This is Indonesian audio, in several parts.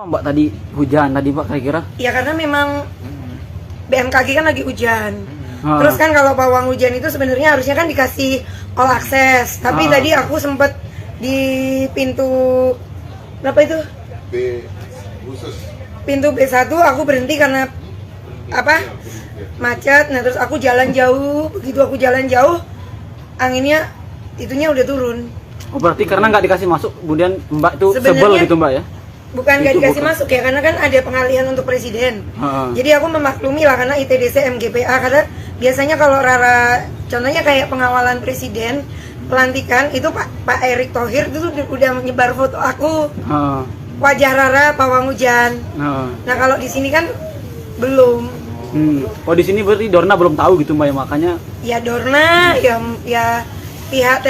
Mbak tadi hujan tadi Mbak kira-kira? Ya karena memang BMKG kan lagi hujan. Terus kan kalau pawang hujan itu sebenarnya harusnya kan dikasih all access. Tapi tadi aku sempet di pintu berapa itu? B khusus. Pintu B1 aku berhenti karena apa? Macet. Nah terus aku jalan jauh. Begitu aku jalan jauh, anginnya itunya udah turun. Oh berarti karena nggak dikasih masuk, kemudian Mbak itu sebel Sebenarnya gitu Mbak ya? Bukan nggak Itu dikasih bukan. masuk ya, karena kan ada pengalihan untuk presiden. Jadi aku memaklumi lah karena ITDC MGPA, karena biasanya kalau Rara, contohnya kayak pengawalan presiden, pelantikan itu Pak Erick Thohir itu udah menyebar foto aku, wajah Rara pawang hujan. Nah kalau di sini kan belum. Oh di sini berarti Dorna belum tahu gitu Mbak ya, makanya? Ya Dorna, ya pihak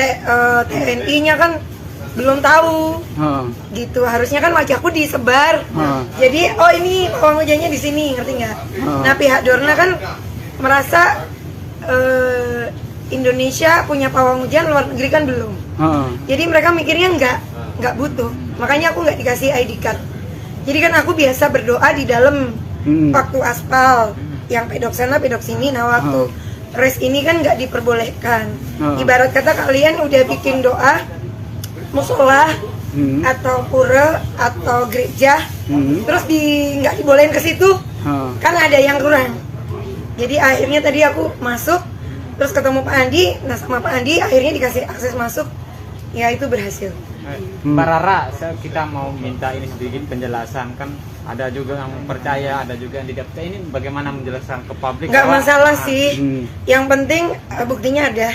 TNI-nya kan belum tahu. Gitu, harusnya kan wajahku disebar. Jadi oh ini pawang hujannya di sini, ngerti nggak? Nah pihak Dorna kan merasa Indonesia punya pawang hujan, luar negeri kan belum. Jadi mereka mikirnya nggak butuh, makanya aku nggak dikasih ID card. Jadi kan aku biasa berdoa di dalam waktu aspal, yang pedok sana pedok sini. Nah waktu race ini kan nggak diperbolehkan. Ibarat kata kalian udah bikin doa musola atau pura atau gereja, terus nggak dibolehin ke situ, kan ada yang kurang. Jadi akhirnya tadi aku masuk, terus ketemu Pak Andi, nah sama Pak Andi akhirnya dikasih akses masuk, ya itu berhasil. Mbak Rara, kita mau minta ini sedikit penjelasan, kan ada juga yang percaya, ada juga yang tidak percaya. Ini bagaimana menjelaskan ke publik? Nggak masalah sih, yang penting buktinya ada,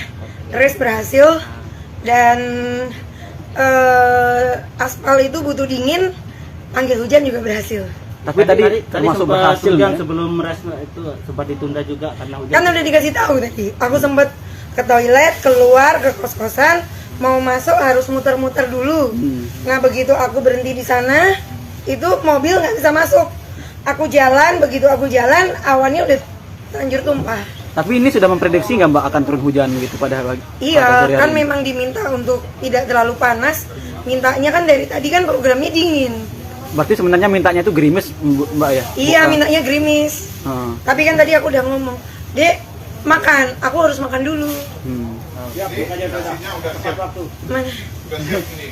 race berhasil dan aspal itu butuh dingin, panggil hujan juga berhasil. Tapi tadi termasuk berhasil ya? Sebelum res itu sempat ditunda juga karena hujan. Kan udah dikasih tahu tadi. Aku sempat ke toilet, keluar ke kos-kosan, mau masuk harus muter-muter dulu. Nah begitu aku berhenti di sana, itu mobil nggak bisa masuk. Aku jalan, begitu aku jalan, awannya udah terlanjur tumpah. Tapi ini sudah memprediksi nggak Mbak akan turun hujan gitu pada Iya, sore kan hari? memang diminta untuk tidak terlalu panas. Mintanya kan dari tadi kan programnya dingin. Berarti sebenarnya mintanya itu gerimis Mbak ya? Iya, mintanya gerimis. Tapi kan tadi aku udah ngomong, Dek, makan, aku harus makan dulu. Siap, nasinya udah siap. Mana? Udah siap ini.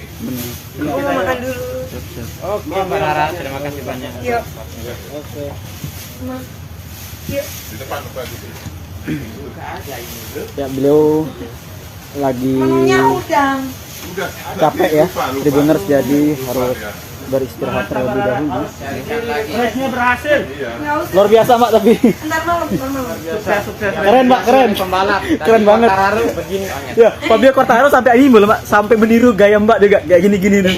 Aku mau makan dulu. Oke, Mbak Rara, terima kasih banyak. Yuk. Oke. Yuk. Di depan Pak di sini. Ya beliau lagi Menunya udang. Udah. capek ya, Lupa. Tribuners, jadi Lupa, harus ya. beristirahat terlebih dahulu. Resnya berhasil. Iya. Nggak usah. Luar biasa Mbak tapi Ntar malam. Sukses. keren Mbak, keren. Pembalap. Keren banget. Begini. Ya, Fabio Quartararo sampai ini belum Mbak, sampai meniru gaya Mbak juga kayak gini-gini nih.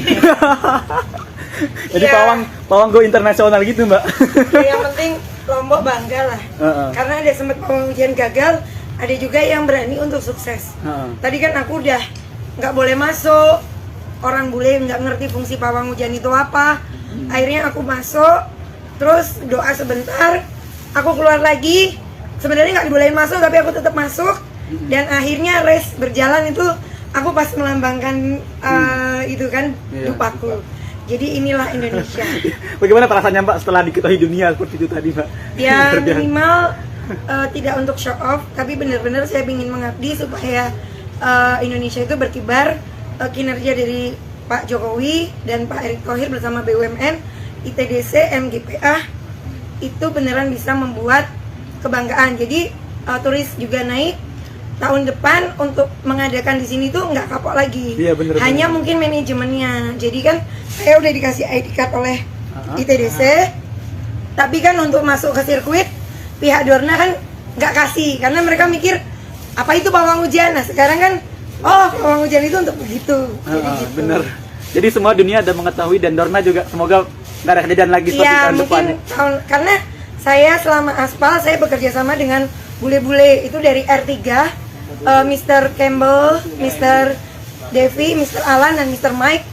Jadi Iya. pawang go internasional gitu Mbak. Ya, yang penting Lombok bangga lah. Karena ada sempat pawang hujan gagal, ada juga yang berani untuk sukses. Tadi kan aku udah nggak boleh masuk, orang bule nggak ngerti fungsi pawang hujan itu apa. Akhirnya aku masuk, terus doa sebentar, aku keluar lagi. Sebenarnya nggak dibolehin masuk, tapi aku tetap masuk. Dan akhirnya race berjalan itu, aku pas melambangkan itu kan dupaku. Jadi inilah Indonesia. Bagaimana perasaannya Mbak setelah diketahui dunia seperti itu tadi Mbak? Ya minimal tidak untuk show off, tapi benar-benar saya ingin mengabdi supaya Indonesia itu berkibar. Kinerja dari Pak Jokowi dan Pak Erick Thohir bersama BUMN, ITDC, MGPA itu beneran bisa membuat kebanggaan. Jadi turis juga naik. Tahun depan untuk mengadakan di sini tuh nggak kapok lagi. Iya, bener, hanya mungkin manajemennya. Jadi kan saya udah dikasih ID card oleh ITDC, tapi kan untuk masuk ke sirkuit pihak Dorna kan nggak kasih karena mereka mikir apa itu pawang hujan. Nah sekarang kan pawang hujan itu untuk begitu. Jadi gitu. Bener. Jadi semua dunia ada mengetahui dan Dorna juga semoga nggak ada kejadian lagi seperti Iya tahun depan. mungkin karena saya selama aspal saya bekerja sama dengan bule-bule itu dari R3, Mr. Campbell, Mr. Devi, Mr. Alan dan Mr. Mike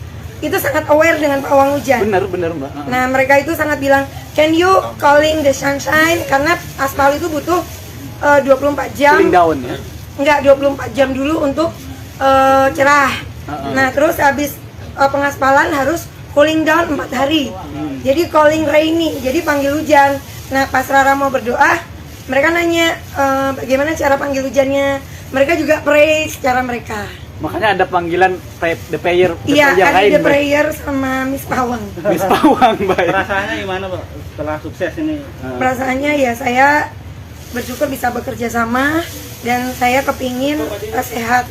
itu sangat aware dengan pawang hujan. Bener Mbak. Nah mereka itu sangat bilang, can you calling the sunshine, karena aspal itu butuh 24 jam. Cooling down ya. Enggak, 24 jam dulu untuk cerah. Nah terus habis pengaspalan harus cooling down 4 hari. Jadi calling rainy, jadi panggil hujan. Nah pas Rara mau berdoa, mereka nanya bagaimana cara panggil hujannya. Mereka juga pray secara mereka. Makanya ada panggilan the prayer Iya, yang ada lain, the Mbak. prayer sama Miss Pawang. Miss Pawang, Mbak. Perasaannya gimana, Pak? Setelah sukses ini. Perasaannya ya saya bersyukur bisa bekerja sama dan saya kepingin sehat.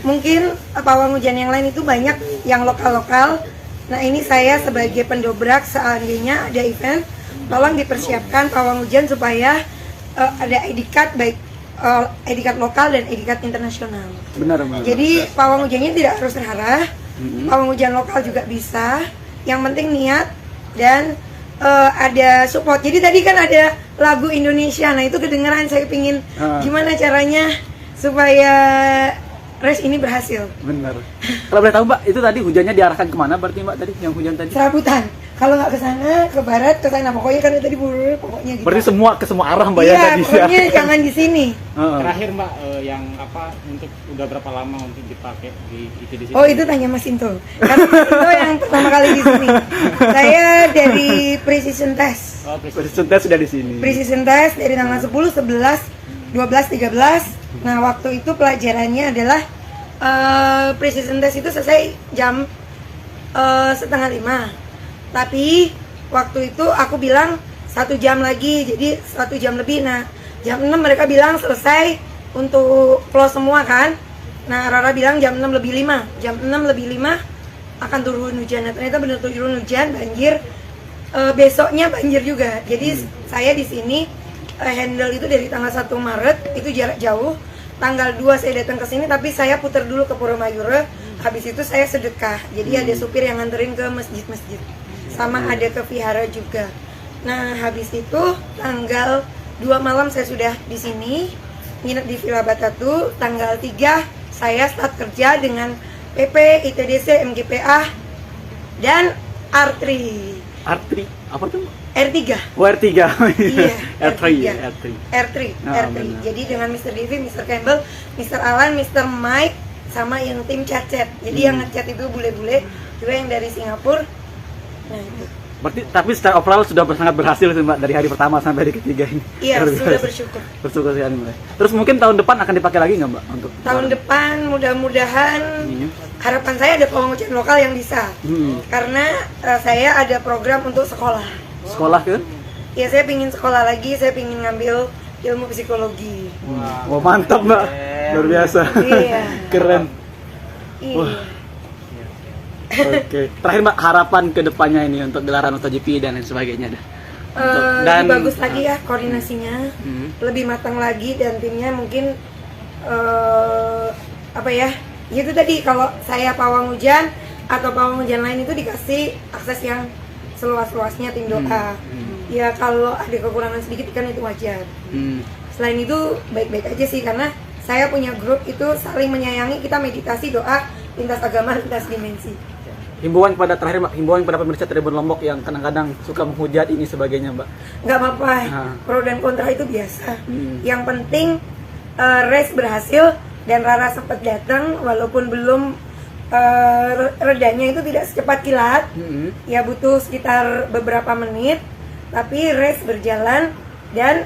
Mungkin pawang hujan yang lain itu banyak yang lokal-lokal. Nah ini saya sebagai pendobrak seandainya ada event, tolong dipersiapkan pawang hujan supaya ada ID card baik ID card lokal dan ID card internasional. Benar, Mbak. Jadi pawang hujannya tidak harus Rara, pawang hujan lokal juga bisa. Yang penting niat dan ada support. Jadi tadi kan ada lagu Indonesia, nah itu kedengeran. Saya pingin gimana caranya supaya race ini berhasil. Benar. Kalau boleh tahu Mbak, itu tadi hujannya diarahkan kemana berarti Mbak tadi yang hujan tadi? Serabutan. Kalau nggak ke sana, ke barat, ke sana pokoknya kan tadi pokoknya gitu. Berarti ke semua arah Mbak iya, ya tadi. pokoknya jangan di sini. Terakhir Mbak, yang apa untuk udah berapa lama untuk dipakai di sini? Oh itu tanya Mas Into. Karena Mas Into yang pertama kali di sini. Saya dari precision test. Oh, Precision test sudah di sini. Precision test dari tanggal 10, 11, 12, 13. Nah waktu itu pelajarannya adalah precision test itu selesai jam 4:30. Tapi waktu itu aku bilang 1 jam lagi, jadi 1 jam lebih. Nah jam 6 mereka bilang selesai untuk close semua kan. Nah Rara bilang jam 6 lebih 5. Jam 6 lebih 5 akan turun hujan. Nah, ternyata benar turun hujan, banjir. Besoknya banjir juga. Jadi saya di sini handle itu dari tanggal 1 Maret, itu jarak jauh. Tanggal 2 saya datang ke sini, tapi saya putar dulu ke Pura Mayura. Habis itu saya sedekah. Jadi ada supir yang nganterin ke masjid-masjid. Sama ada ke vihara juga. Nah, habis itu tanggal 2 malam saya sudah di sini, nginep di Villa Batatu. Tanggal 3 saya start kerja dengan PP, ITDC, MGPA, dan R3. R3 apa tuh? R3. Oh, R3. Iya, R3 ya, R3. R3. Ah, R3. benar. Jadi dengan Mr. Devi, Mr. Campbell, Mr. Alan, Mr. Mike, sama yang tim chat-chat. Jadi yang nge-chat itu bule-bule, juga yang dari Singapura. Nah, itu. Berarti tapi secara overall sudah sangat berhasil sih Mbak dari hari pertama sampai hari ketiga ini. Iya, Luar sudah biasa. bersyukur. Bersyukur sekali Mbak. Terus mungkin tahun depan akan dipakai lagi nggak Mbak untuk Tahun depan mudah-mudahan Iya. harapan saya ada pawang hujan lokal yang bisa. Karena saya ada program untuk sekolah. sekolah kan? Ya saya pingin sekolah lagi, saya pingin ngambil ilmu psikologi. Wah mantap Mbak, luar biasa. Iya. Keren. Iya. Oke. Terakhir Mbak, harapan ke depannya ini untuk gelaran MotoGP dan lain sebagainya dah. Lebih bagus lagi ya koordinasinya, lebih matang lagi dan timnya mungkin apa ya? Itu tadi kalau saya pawang hujan atau pawang hujan lain itu dikasih akses yang seluas-luasnya tim doa. Ya kalau ada kekurangan sedikit kan itu wajar. Selain itu baik-baik aja sih karena saya punya grup itu saling menyayangi, kita meditasi doa lintas agama lintas dimensi. Himbauan kepada terakhir Mbak, himbauan kepada pemirsa Tribun Lombok yang kadang-kadang suka menghujat ini sebagainya Mbak. Nggak apa-apa, pro dan kontra itu biasa. Yang penting race berhasil dan Rara sempat datang walaupun belum redanya itu tidak secepat kilat. Ya butuh sekitar beberapa menit, tapi race berjalan dan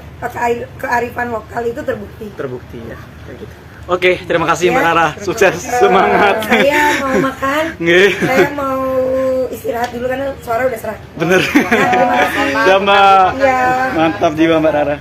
kearifan lokal itu terbukti. Terbukti ya, kayak gitu. Oke, terima kasih Mbak Rara, sukses, semangat. Saya mau makan, Nggih. saya mau istirahat dulu karena suara udah serak. Bener. Nah, terima kasih. Sama. Ya. Mantap jiwa Mbak Rara.